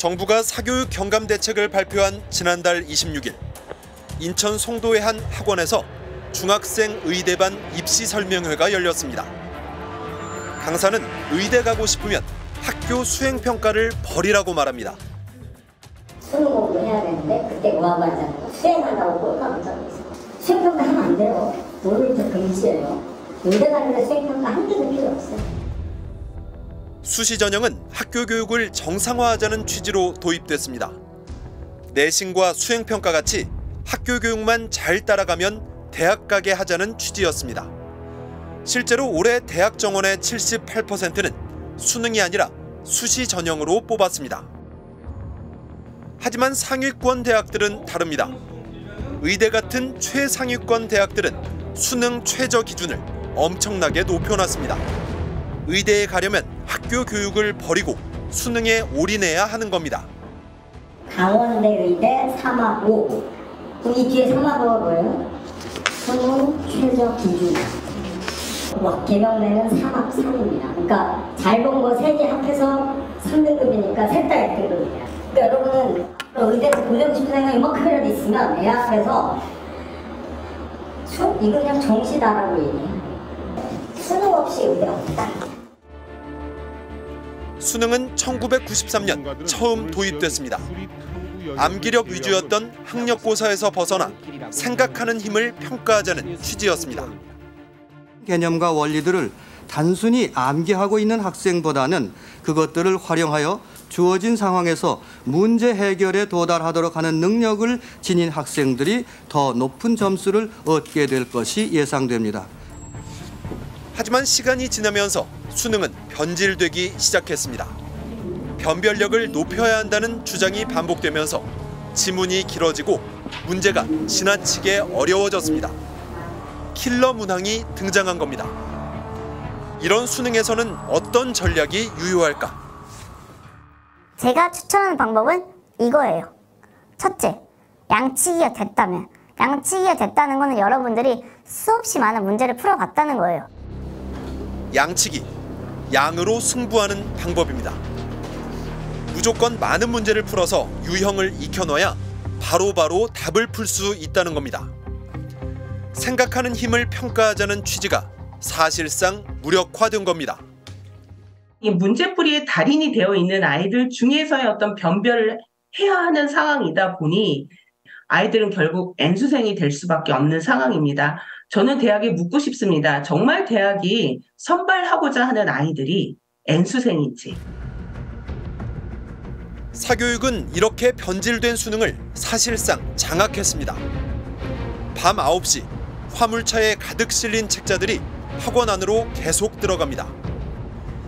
정부가 사교육 경감 대책을 발표한 지난달 26일 인천 송도의 한 학원에서 중학생 의대반 입시 설명회가 열렸습니다. 강사는 의대 가고 싶으면 학교 수행평가를 버리라고 말합니다. 수능 공부 해야 되는데 그때 뭐하고 하잖아요. 수행한다고 꼴까 못 잡고 있어요. 수행평가 하면 안 돼요. 오늘 저 금시예요. 의대 가는데 수행평가 한 개도 필요 없어요. 수시 전형은 학교 교육을 정상화하자는 취지로 도입됐습니다. 내신과 수행평가 같이 학교 교육만 잘 따라가면 대학 가게 하자는 취지였습니다. 실제로 올해 대학 정원의 78%는 수능이 아니라 수시 전형으로 뽑았습니다. 하지만 상위권 대학들은 다릅니다. 의대 같은 최상위권 대학들은 수능 최저 기준을 엄청나게 높여놨습니다. 의대에 가려면 학교 교육을 버리고 수능에 올인해야 하는 겁니다. 강원대 의대 3학5. 그럼 이 뒤에 3학5가 뭐예요? 수능 최저 기준. 개명대는 3학3입니다. 그러니까 잘 본 거 3개 합해서 3등급이니까 셋 다 1등급이에요. 그러니까 여러분은 의대에서 보내고 싶은 생각이 이만큼이라도 있으면 애 앞에서 이거 그냥 정시다라고 얘기해요. 수능 없이 의대 없다. 수능은 1993년 처음 도입됐습니다. 암기력 위주였던 학력고사에서 벗어나 생각하는 힘을 평가하자는 취지였습니다. 개념과 원리들을 단순히 암기하고 있는 학생보다는 그것들을 활용하여 주어진 상황에서 문제 해결에 도달하도록 하는 능력을 지닌 학생들이 더 높은 점수를 얻게 될 것이 예상됩니다. 하지만 시간이 지나면서 수능은 변질되기 시작했습니다. 변별력을 높여야 한다는 주장이 반복되면서 지문이 길어지고 문제가 지나치게 어려워졌습니다. 킬러 문항이 등장한 겁니다. 이런 수능에서는 어떤 전략이 유효할까? 제가 추천하는 방법은 이거예요. 첫째, 양치기가 됐다면. 양치기가 됐다는 거는 여러분들이 수없이 많은 문제를 풀어갔다는 거예요. 양치기, 양으로 승부하는 방법입니다. 무조건 많은 문제를 풀어서 유형을 익혀놔야 바로바로 답을 풀 수 있다는 겁니다. 생각하는 힘을 평가하자는 취지가 사실상 무력화된 겁니다. 이 문제풀이의 달인이 되어 있는 아이들 중에서의 어떤 변별을 해야 하는 상황이다 보니 아이들은 결국 N수생이 될 수밖에 없는 상황입니다. 저는 대학에 묻고 싶습니다. 정말 대학이 선발하고자 하는 아이들이 N수생인지. 사교육은 이렇게 변질된 수능을 사실상 장악했습니다. 밤 9시 화물차에 가득 실린 책자들이 학원 안으로 계속 들어갑니다.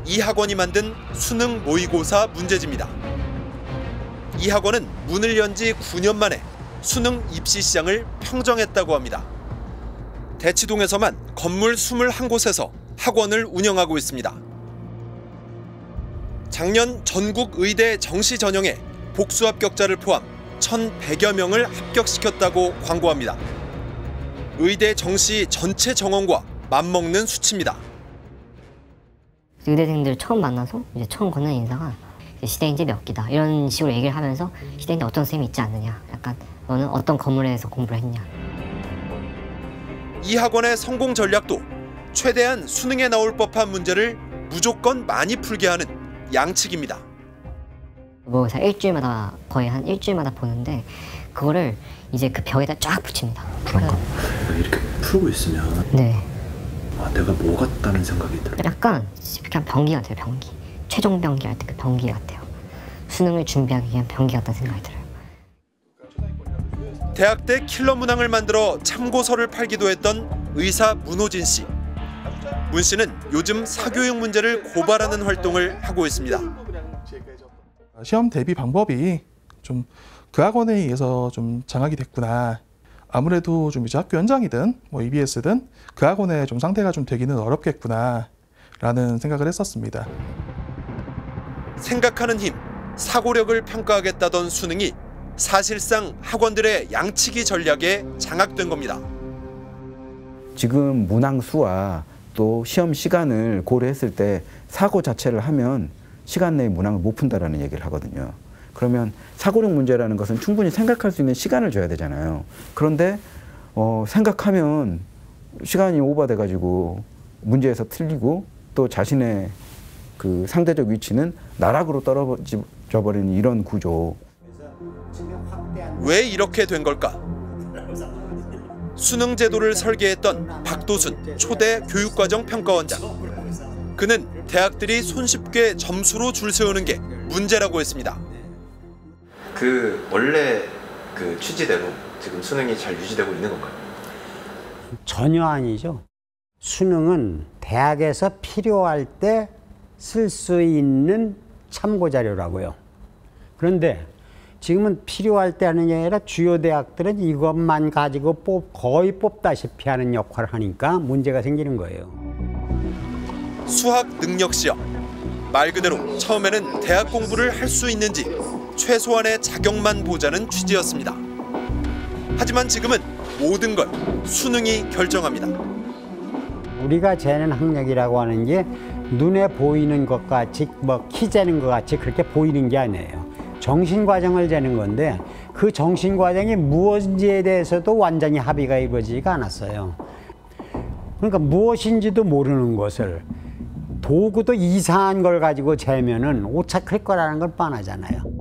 이 학원이 만든 수능 모의고사 문제지입니다. 이 학원은 문을 연 지 9년 만에 수능 입시 시장을 평정했다고 합니다. 대치동에서만 건물 21곳에서 학원을 운영하고 있습니다. 작년 전국 의대 정시 전형에 복수 합격자를 포함 1,100여 명을 합격시켰다고 광고합니다. 의대 정시 전체 정원과 맞먹는 수치입니다. 의대생들 처음 만나서 이제 처음 건넨 인사가 시대인재 몇 기다 이런 식으로 얘기를 하면서 시대인재 어떤 쌤이 있지 않느냐, 약간 너는 어떤 건물에서 공부를 했냐. 이 학원의 성공 전략도 최대한 수능에 나올 법한 문제를 무조건 많이 풀게 하는 양측입니다. 모의고사 일주일마다 거의 한 일주일마다 보는데 그거를 이제 그 벽에다 쫙 붙입니다. 그러니까 이렇게 풀고 있으면 네. 아, 내가 뭐 같다는 생각이 들어요. 약간 그냥 변기 같아요. 변기. 최종 변기 할 때 그 변기 같아요. 수능을 준비하기 위한 변기 같다는 생각이 들어요. 대학 때 킬러 문항을 만들어 참고서를 팔기도 했던 의사 문호진 씨. 문 씨는 요즘 사교육 문제를 고발하는 활동을 하고 있습니다. 시험 대비 방법이 좀 그 학원에 의해서 좀 장악이 됐구나. 아무래도 좀 이제 학교 현장이든 뭐 EBS든 그 학원의 좀 상태가 좀 되기는 어렵겠구나라는 생각을 했었습니다. 생각하는 힘, 사고력을 평가하겠다던 수능이 사실상 학원들의 양치기 전략에 장악된 겁니다. 지금 문항 수와 또 시험 시간을 고려했을 때 사고 자체를 하면 시간 내에 문항을 못 푼다라는 얘기를 하거든요. 그러면 사고력 문제라는 것은 충분히 생각할 수 있는 시간을 줘야 되잖아요. 그런데 생각하면 시간이 오버돼가지고 문제에서 틀리고 또 자신의 그 상대적 위치는 나락으로 떨어져 버리는 이런 구조. 왜 이렇게 된 걸까? 수능 제도를 설계했던 박도순 초대 교육과정 평가원장. 그는 대학들이 손쉽게 점수로 줄 세우는 게 문제라고 했습니다. 그 원래 그 취지대로 지금 수능이 잘 유지되고 있는 건가요? 전혀 아니죠. 수능은 대학에서 필요할 때 쓸 수 있는 참고 자료라고요. 그런데 지금은 필요할 때 하는 게 아니라 주요 대학들은 이것만 가지고 거의 뽑다시피 하는 역할을 하니까 문제가 생기는 거예요. 수학 능력 시험. 말 그대로 처음에는 대학 공부를 할 수 있는지 최소한의 자격만 보자는 취지였습니다. 하지만 지금은 모든 걸 수능이 결정합니다. 우리가 재는 학력이라고 하는 게 눈에 보이는 것 같이 키 재는 것 같이 그렇게 보이는 게 아니에요. 정신과정을 재는 건데 그 정신과정이 무엇인지에 대해서도 완전히 합의가 이루어지지가 않았어요. 그러니까 무엇인지도 모르는 것을 도구도 이상한 걸 가지고 재면은 오차 클 거라는 걸 뻔하잖아요.